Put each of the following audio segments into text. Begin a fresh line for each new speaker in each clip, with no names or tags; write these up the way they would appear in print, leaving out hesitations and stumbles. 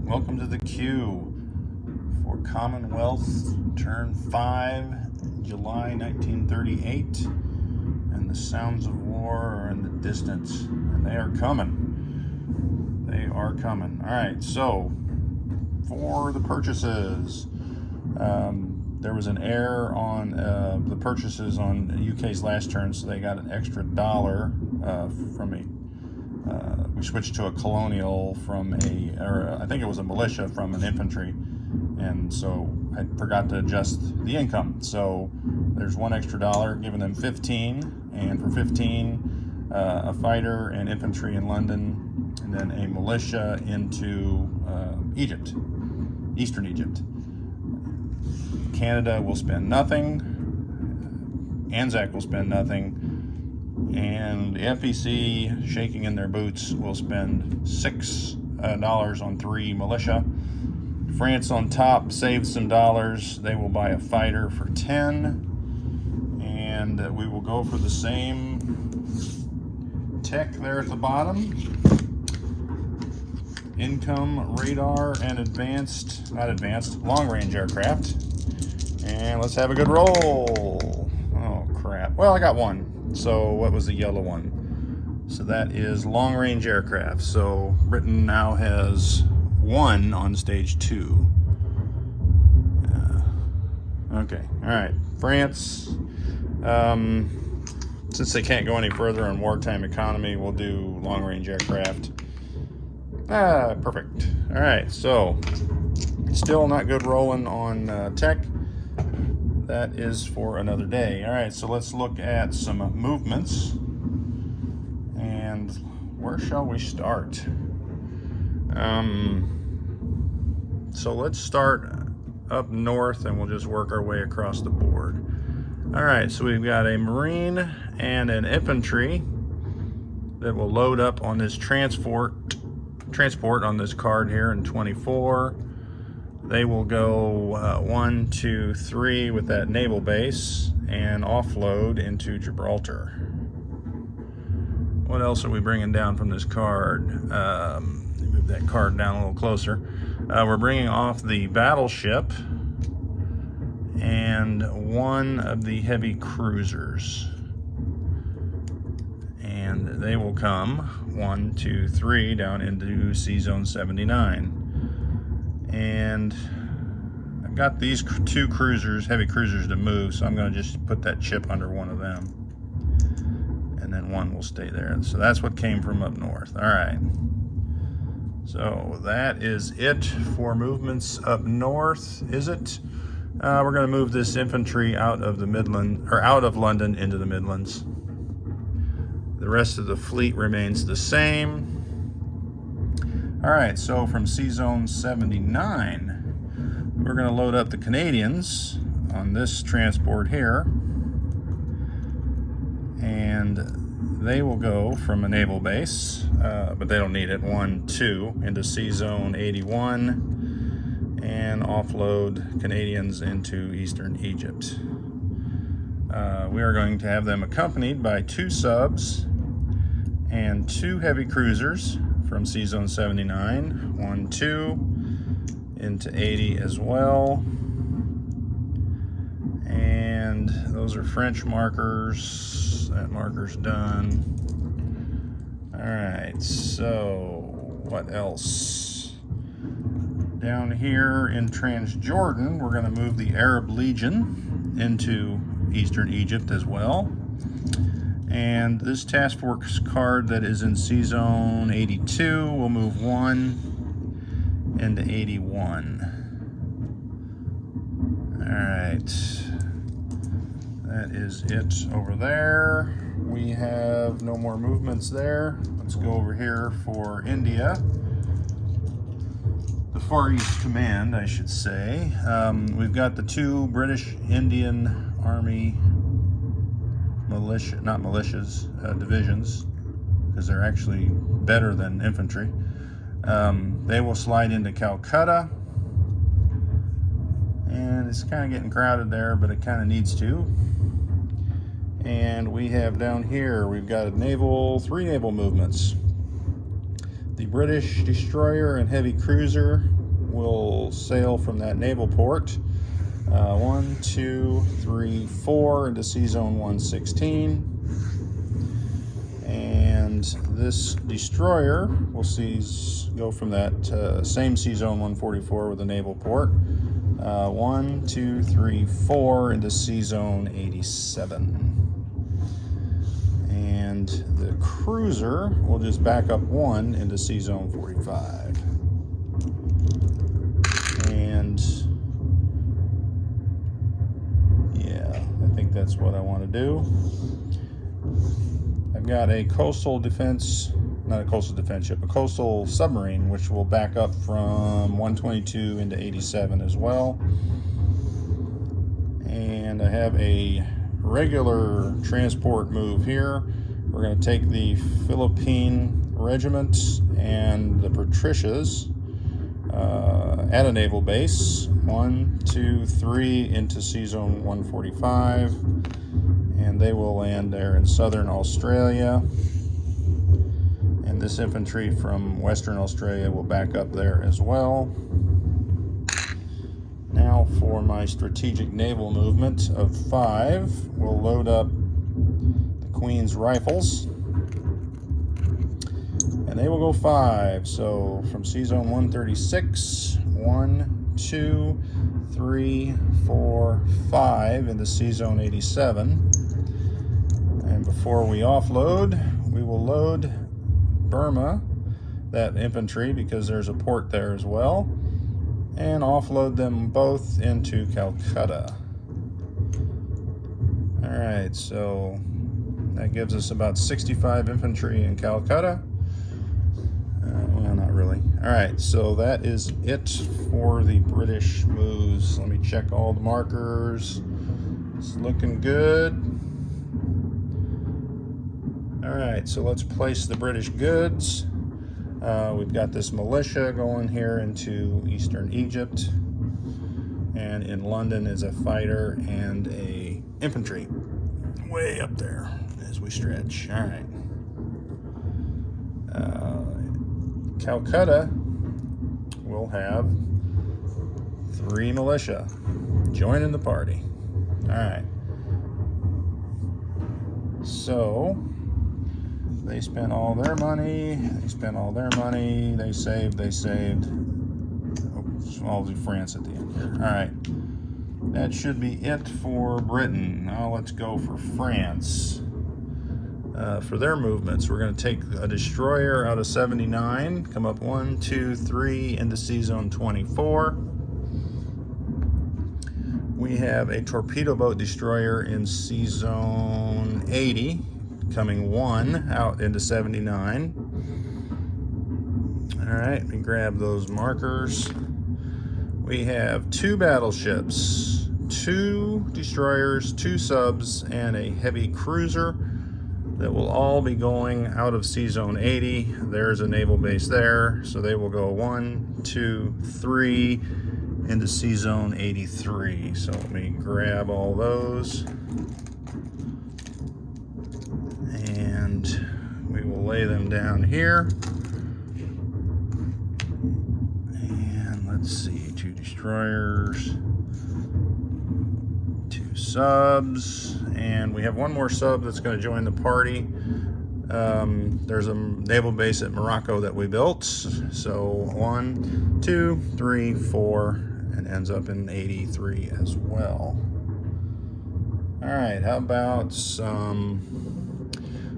Welcome to the queue for Commonwealth, Turn 5, July 1938. And the sounds of war are in the distance, and they are coming. They are coming. All right, so for the purchases, there was an error on the purchases on UK's last turn, so they got an extra $1 from a. We switched to a colonial from I think it was a militia from an infantry, and so I forgot to adjust the income. So there's one extra $1, giving them 15, and for 15, a fighter and infantry in London, and then a militia into Egypt, Eastern Egypt. Canada will spend nothing. Anzac will spend nothing. And the FEC, shaking in their boots, will spend $6 on 3 militia. France on top saves some dollars. They will buy a fighter for 10. And we will go for the same tech there at the bottom. Income, radar, and long-range aircraft. And let's have a good roll. Oh, crap. Well, I got one. So what was the yellow one? So that is long-range aircraft. So Britain now has 1 on stage 2. Okay, all right. France, since they can't go any further on wartime economy, we'll do long-range aircraft. Perfect. All right, so still not good rolling on tech. That is for another day. All right, so let's look at some movements. And where shall we start? So let's start up north, and we'll just work our way across the board. All right, so we've got a Marine and an infantry that will load up on this transport on this card here in 24. They will go 1, 2, 3 with that naval base and offload into Gibraltar. What else are we bringing down from this card? Move that card down a little closer. We're bringing off the battleship and 1 of the heavy cruisers. And they will come 1, 2, 3 down into Sea Zone 79. And I've got these 2 cruisers, heavy cruisers, to move, so I'm going to just put that chip under one of them. And then 1 will stay there. So that's what came from up north. All right. So that is it for movements up north, is it? We're going to move this infantry out of the Midland, or out of London into the Midlands. The rest of the fleet remains the same. All right, so from Sea Zone 79, we're going to load up the Canadians on this transport here. And they will go from a naval base, but they don't need it, 1, 2, into Sea Zone 81, and offload Canadians into Eastern Egypt. We are going to have them accompanied by 2 subs and 2 heavy cruisers from Sea Zone 79, 1, 2, into 80 as well. And those are French markers. That marker's done. All right, so what else? Down here in Transjordan, we're going to move the Arab Legion into Eastern Egypt as well. And this task force card that is in Sea Zone 82 will move 1 into 81. All right, that is it over there. We have no more movements there. Let's go over here for India. The Far East Command, I should say. We've got the 2 British Indian Army divisions, because they're actually better than infantry. They will slide into Calcutta, and it's kind of getting crowded there, but it kind of needs to. And we have down here, we've got 3 naval movements. The The British destroyer and heavy cruiser will sail from that naval port. 1, 2, 3, 4 into Sea Zone 116. And this destroyer will go from that same Sea Zone 144 with a naval port. 1, 2, 3, 4 into Sea Zone 87. And the cruiser will just back up 1 into Sea Zone 45. And yeah, I think that's what I want to do. I've got a coastal defense, not a coastal defense ship, a coastal submarine, which will back up from 122 into 87 as well. And I have a regular transport move here. We're going to take the Philippine regiment and the Patricias at a naval base. 1, 2, 3 into Sea Zone 145. And they will land there in southern Australia. And this infantry from Western Australia will back up there as well. Now for my strategic naval movement of 5, we'll load up the Queen's Rifles. And they will go 5. So from Sea Zone 136, 1, 2, 3, 4, 5 into Sea Zone 87. And before we offload, we will load Burma, that infantry, because there's a port there as well, and offload them both into Calcutta. Alright, so that gives us about 65 infantry in Calcutta. Well, not really. Alright, so that is it for the British moves. Let me check all the markers. It's looking good. Alright, so let's place the British goods. We've got this militia going here into eastern Egypt. And in London is a fighter and a infantry. Way up there as we stretch. Alright. Calcutta will have 3 militia joining the party. Alright. So they spent all their money, they saved. Oops, I'll do France at the end here. Alright, that should be it for Britain. Now let's go for France. For their movements, we're going to take a destroyer out of 79, come up 1, 2, 3 into Sea Zone 24. We have a torpedo boat destroyer in Sea Zone 80. Coming 1 out into 79. All right, let me grab those markers. We have 2 battleships, 2 destroyers, 2 subs, and a heavy cruiser that will all be going out of Sea Zone 80. There's a naval base there, so they will go 1, 2, 3 into Sea Zone 83. So let me grab all those. And we will lay them down here. And let's see, 2 destroyers, 2 subs, and we have 1 more sub that's going to join the party. There's a naval base at Morocco that we built. So 1, 2, 3, 4, and ends up in 83 as well. All right, how about some...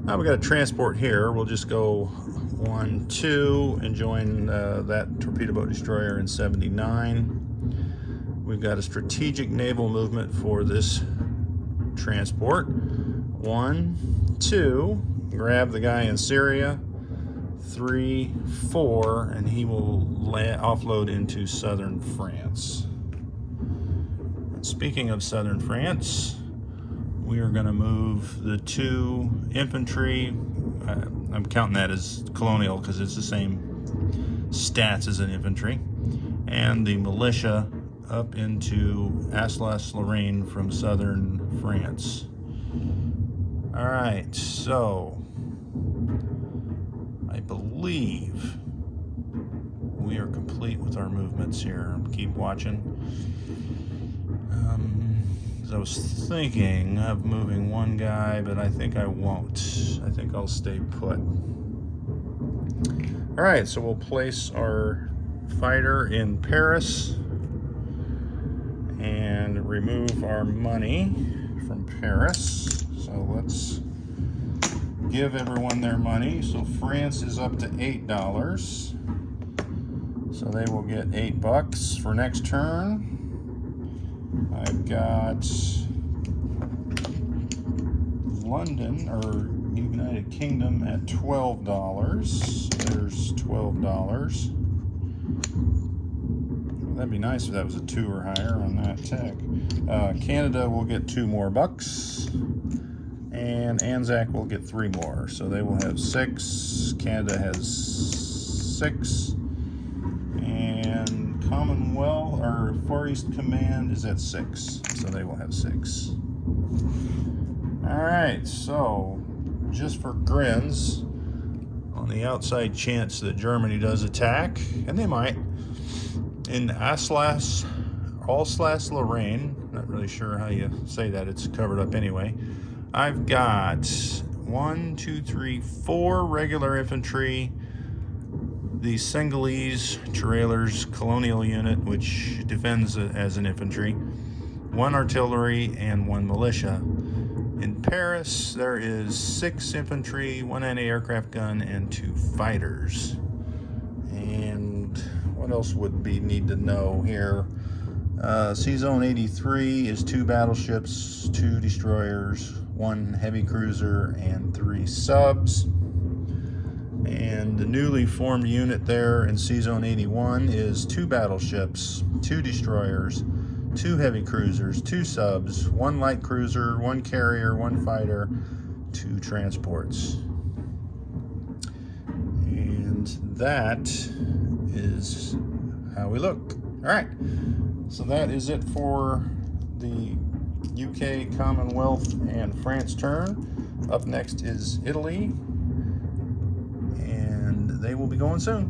Now we got a transport here. We'll just go 1, 2 and join that torpedo boat destroyer in 79. We've got a strategic naval movement for this transport. 1, 2, grab the guy in Syria. 3, 4, and he will offload into southern France. And speaking of southern France, we are going to move the 2 infantry. I'm counting that as colonial because it's the same stats as an infantry. And the militia up into Alsace-Lorraine from southern France. All right, so I believe we are complete with our movements here. Keep watching. I was thinking of moving one guy, but I think I won't. I think I'll stay put. All right, so we'll place our fighter in Paris and remove our money from Paris. So let's give everyone their money. So France is up to $8. So they will get $8 for next turn. I've got London, or United Kingdom, at $12. There's $12. Well, that'd be nice if that was a 2 or higher on that tech. Canada will get $2 more, and Anzac will get 3 more. So they will have 6. Canada has 6. And Commonwealth, or Far East Command, is at 6, so they will have 6. Alright, so just for grins, on the outside chance that Germany does attack, and they might, in Alsace-Lorraine, not really sure how you say that, it's covered up anyway, I've got 4 regular infantry, the Senegalese Trailers Colonial Unit, which defends as an infantry, 1 artillery, and 1 militia. In Paris, there is 6 infantry, 1 anti-aircraft gun, and 2 fighters. And what else would be need to know here? Sea Zone 83 is 2 battleships, 2 destroyers, 1 heavy cruiser, and 3 subs. And the newly formed unit there in Sea Zone 81 is 2 battleships, 2 destroyers, 2 heavy cruisers, 2 subs, 1 light cruiser, 1 carrier, 1 fighter, 2 transports. And that is how we look. All right, so that is it for the UK, Commonwealth, and France turn. Up next is Italy, and they will be going soon.